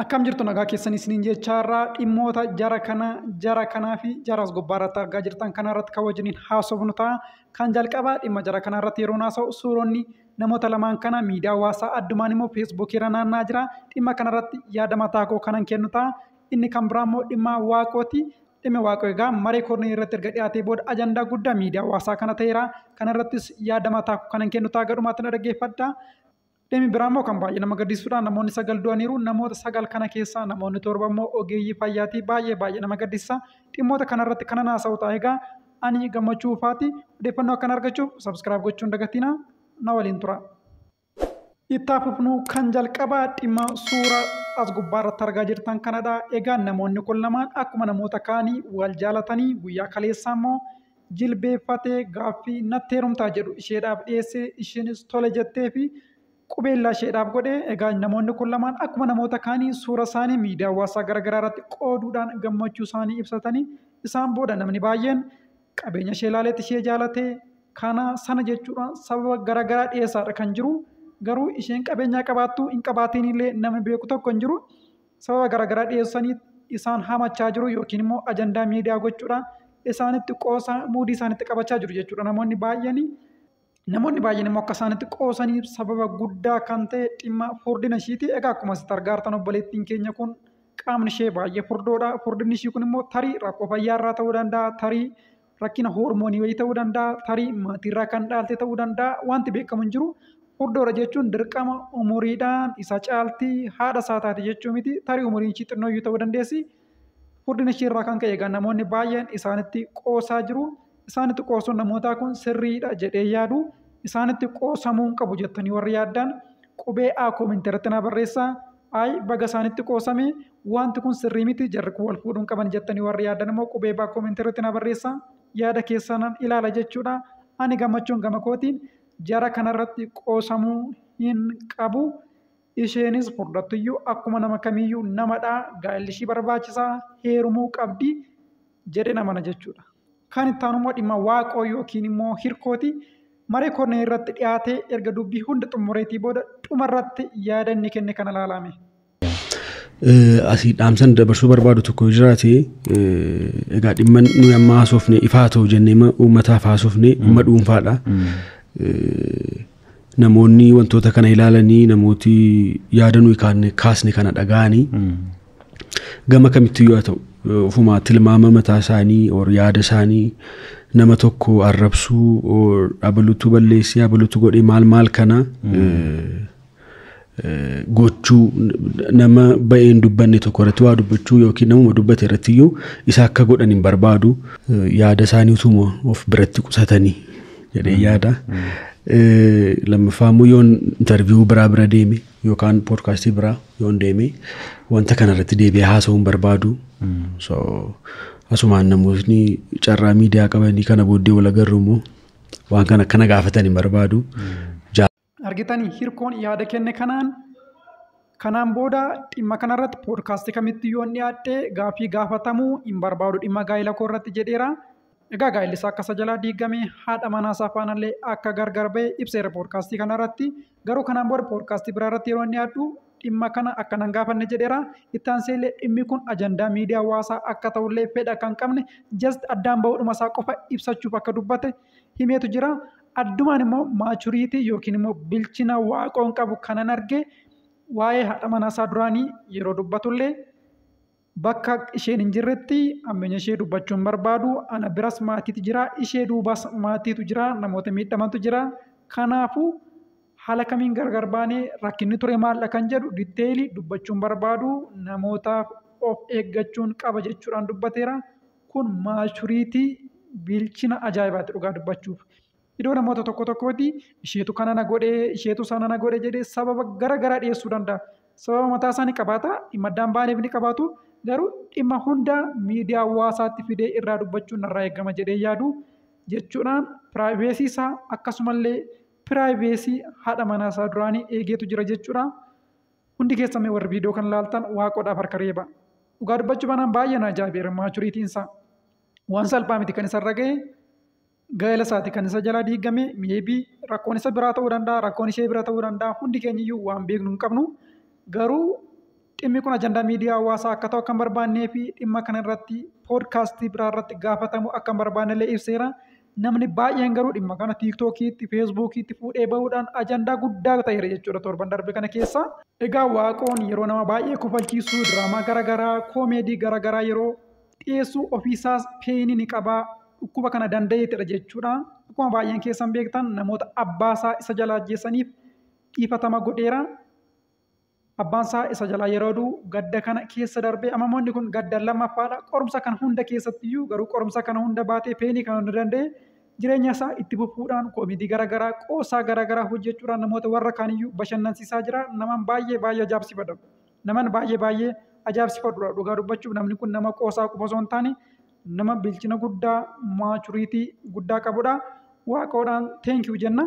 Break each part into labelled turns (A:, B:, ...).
A: Akkam jirtu nagaa keessanii isiniin jechaarraa dhimmoota jara kanaa fi jaras gubbaarratti argaa jirtan kanarratti kan wajjiniin haasofnu ta'a. Kan jalqabaa dhimma jara kanarratti yeroo haasa'u suuronni namoota lamaan kana miidiyaa hawaasaa addumaan immoo feesbuukiirra naanna'aa jira. Dhimma kanarratti yaada mataa koo kanan kennu ta'a. Inni kan biraa immoo dhimma waaqooti. Dhimma waaqoo egaa maree kornii irratti erga dhiyaatee booda ajandaa guddaa miidiyaa hawaasaa kana ta'eera. Kanarrattis yaada mataa koo kanan kennu ta'a gadhumaatti na dhaggeeffadha. Dhimmi biraa immoo kan baay'ee nama gaddisiisudha. Namoonni 9 du'aniiru. Namoota 9 kana keessaa namoonni 7 immoo ogeeyyii fayyaatii baay'ee nama gaddisiisa. Dhimmoota kanarratti kanan haasa'u ta'a egaa ani gammachuu ufaati. Odeeffannoo akkan argachuuf sabskiraayib gochuun dagatina na waliin tura. Itti fufnu kan jalqabaa dhimma suura as gubbaarratti argaa jirtan kanadha. Egaa namoonni kun lamaan akkuma namoota kaanii wal jaalatanii guyyaa kaleessaa immoo jilbeeffatee gaaffii natti heerumtaa jedhu isheedhaaf dhiyeessee isheenis tole jettee fi qubeellaa isheedhaaf godhe. Egaa namoonni kun lamaan akkuma namoota kaanii suura isaanii miidiyaa hawaasaa garaagaraa irratti qooduudhaan gammachuu isaanii ibsatanii isaan booda namni baay'een qabeenya ishee ilaaleetti ishee jaalatee kana sana jechuudhaan sababa garaagaraa dhiyeessaadha kan jiru. Garuu isheen qabeenyaa qabaattu hin qabaatiin illee namni beeku tokko hin jiru. Sababa garaagaraa dhiyeessanii isaan hamachaa jiru yookiin immoo ajandaa miidiyaa gochuudhaan isaanitti qoosaa muudii isaanitti qabachaa jiru jechuudha namoonni baay'een. Namoonni baay'een immoo akka isaanitti qoosanii sababa guddaa kan ta'e dhimma furdina ishiiti. Egaa akkuma asitti argaa jirtan obboleettiin keenya kun qaamni ishee baay'ee furdoodha. Furdinni ishii kun immoo tarii rakkoo fayyaarraa ta'uu danda'a, tarii rakkina hoormoonii wayii ta'uu danda'a, tarii maatiirraa kan dhaalte ta'uu danda'a. Wanti beekamu hin jiru. Furdoodha jechuun dirqama umuriidhaan isa caaltii haadha isaa taate jechuu miti. Tarii umuriin ishii xinnooyyuu ta'uu dandeessi. Furdina ishii irraa kan ka'e egaa namoonni baay'een isaanitti qoosaa jiru. Isaanitti qoosuun namootaa kun sirriidha jedhee yaadu. Isaanitti qoosamuu hin qabu jettanii warri yaaddan qubee A koomenteeratti na barreessaa. Ayi baga isaanitti qoosame wanti kun sirrii miti jarri kun wal fuudhuu hin qaban jettanii warri yaaddan immoo qubee B koomenteeratti na barreessaa. Yaada keessan ilaala jechuudha. Ani gammachuun gama kootiin jara kanarratti qoosamuu hin qabu. Isheenis furdattuyyuu akkuma nama kamiyyuu namadha. Gaa'elli ishii barbaachisaa heerumuu qabdi jedhe namana jechuudha. Kan itti aanu immoo dhimma waaqoo yookiin immoo hirkooti. Maree kornee irratti dhiyaatee erga dubbii hunda xumureetii booda dhumarratti yaada inni kenne kana ilaalame.
B: Asii dhaamsan dabarsuu barbaadu tokko jiraate egaa dhimma nuyi amma haasofne ifaa ta'u jennee uummataaf haasofne dhimma dhuunfaadha. Namoonni wantoota kana ilaalanii namooti yaada nuyi kaasne kana dhaga'anii gama kamittuu yoo ta'u ofuma tilmaama mataa isaanii yaada isaanii nama tokko arrabsuu abalutu balleessee abalutu godhee maal kana gochuu nama ba'een dubbanne tokko irratti waa dubbachuu yookiin namuma dubbate irratti iyyuu isa akka godhan hin barbaadu. Yaada isaanii utuma of biratti qusatanii jedhee yaada. Lammaffaa immoo yoon interviyuu bira deeme yookaan poodkaastii biraa yoon deeme wanta kanarratti deebi'ee haasa'uu hin barbaadu. Asumaan namootni carraa miidiyaa qabanii kana booddee wal agarru immoo waan kana akkana gaafatan hin barbaadu.
A: Argitanii hirkoon yaada kenne kanaan booda dhimma kanarratti poodkaastii kamitti yoon dhiyaadhe gaaffii gaafatamuu hin barbaadu dhimma gaa'ela koo irratti jedheera. Egaa gaa'elli isaa akka isa jalaa diigame haadha manaa isaa faanallee akka gargar ba'e ibseera poodkaastii kanarratti. Garuu kanaan booda poodkaastii biraa irratti yeroo inni dhiyaadhu dhimma kana akka nan gaafanne jedheera. Itti aanseellee dhimmi kun ajandaa miidiyaa hawaasaa akka ta'ullee fedha kan qabne just addaan ba'uudhuma isaa qofa ibsachuuf akka dubbate himeetu jira. Addumaan immoo maachuriitii yookiin immoo bilchina waaqoon qabu kanan arge waa'ee haadha manaa isaa duraanii yeroo dubbatullee bakka isheen hin jirretti ammeenya ishee dubbachuun barbaadu. Ana biras maatiitu jira, ishee duubas maatiitu jira, namoota miidhamantu jira. Kanaafuu haala kamiin gargar baanee rakkinni ture maalla kan jedhu ditteelii dubbachuun barbaadu. Namootaaf of eeggachuun qaba jechuudhaan dubbateera. Kun maachuriitii bilchina ajaa'ibaatti dhugaa dubbachuuf. Iddoo namoota tokkooti isheetu kana na godhee isheetu sana na godhee jedhee sababa garaagaraa dhiyeessuu danda'a. Sababa mataa isaanii qabaata, dhimma addaan baaneef ni qabaatu. Garuu dhimma hunda miidiyaa hawaasaatti fidee irraa dubbachuun narraa eegama jedhee yaadu jechuudhaan piraayiveesii isaa akkasumallee piraayiveesii haadha manaa isaa duraanii eegeetu jira jechuudha. Hundi keessamee warri viidiyoo kan ilaaltan waaqodhaaf harka reeba. Dhugaa dubbachuu baanaan baay'ee na ajaa'ibeera maachuriitiin isaa. Waan salphaa miti kan isarra ga'e gaa'ela isaati kan isa jalaa diigame meebii rakkoon isa biraa ta'uu danda'a, rakkoon ishee biraa ta'uu danda'a. Hundi keenya iyyuu waan beeknu hin qabnu. Garuu Dhimmi kun ajandaa miidiyaa hawaasaa akka ta'u kan barbaannee fi dhimma kana irratti poodkaastii biraa irratti gaafatamu akka hin barbaannellee ibseera. Namni baay'een garuu dhimma kana tiiktookiitti, feesbuukiitti fuudhee bahuudhaan ajandaa guddaa ta'eera jechuudha torban darbe kana keessa. Egaa waaqoon yeroo nama baay'ee kofalchiisuu diraamaa garaagaraa, koomeedii garaagaraa yeroo dhiyeessuu ofiisaas peenii ni qabaa. Dhukkuba kana danda'eetidha jechuudha. Akkuma baay'een keessan beektan namoota abbaasaa isa jalaa ajjeessaniif dhiifatama godheera. Abbaansaa isa jalaa yeroo du'u gadda kana keessa darbee amamoonni kun gadda lammaffaadha. Qorumsa kana hunda keessattiyyuu garuu qorumsa kana hunda baatee peenii kan hunda danda'e jireenya isaa itti fufuudhaan koomedii garaagaraa qoosaa garaagaraa hojjechuudhaan namoota warra kaaniyyuu bashannansiisaa jira. Naman baay'ee ajaa'ibsiifadha. Naman baay'ee ajaa'ibsiifadha dhugaa dubbachuuf namni kun nama qoosaa qofa osoo hin taane nama bilchina guddaa maachuriitii guddaa qabudha. Waaqoodhaan teenkiyuu jenna.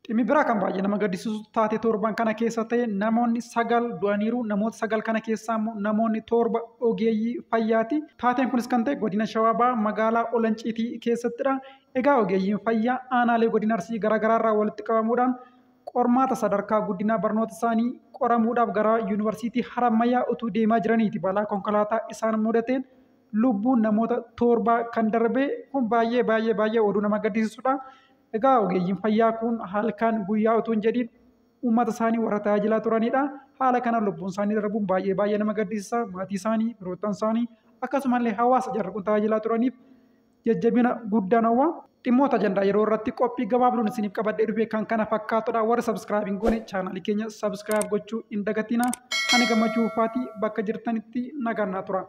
A: Dhimmi biraa kan baay'ee nama gaddisiisu taate torban kana keessa ta'e namoonni 9 du'aniiru. Namoota 9 kana keessaa immoo namoonni 7 ogeeyyii fayyaati. Taateen kunis kan ta'e godina Shawaabaa magaalaa Olanciitii keessattidha. Egaa ogeeyyiin fayyaa aanaalee godina Arsii garaagaraarraa walitti qabamuudhaan qormaata sadarkaa guddinaa barnoota isaanii qoramuudhaaf gara yuunivarsiitii Harammayyaa utuu deemaa jiraniiti. Balaa konkolaataa isaan mudateen lubbuun namoota 7 kan darbe kun baay'ee oduu nama gaddisiisudha. Egaa ogeeyyiin fayyaa kun halkan guyyaa utuu hin jedhin uummata isaanii warra tajaajilaa turanidha. Haala kana lubbuun isaanii darbuun baay'ee nama gaddisiisa. Maatii isaanii, firoottan isaanii akkasumallee hawaasa jarri kun tajaajilaa turaniif jajjabina guddaan hawwa. Dhimmoota ajandaa yeroo irratti qophii gabaabduun isiniif qabadhee dhufe kan kana fakkaatudha. Warra sabskiraayib hin goone chaanaalii keenya sabskiraayib gochuu hin dagatina. Ani gammachuu ufaatii bakka jirtanitti nagaan tura.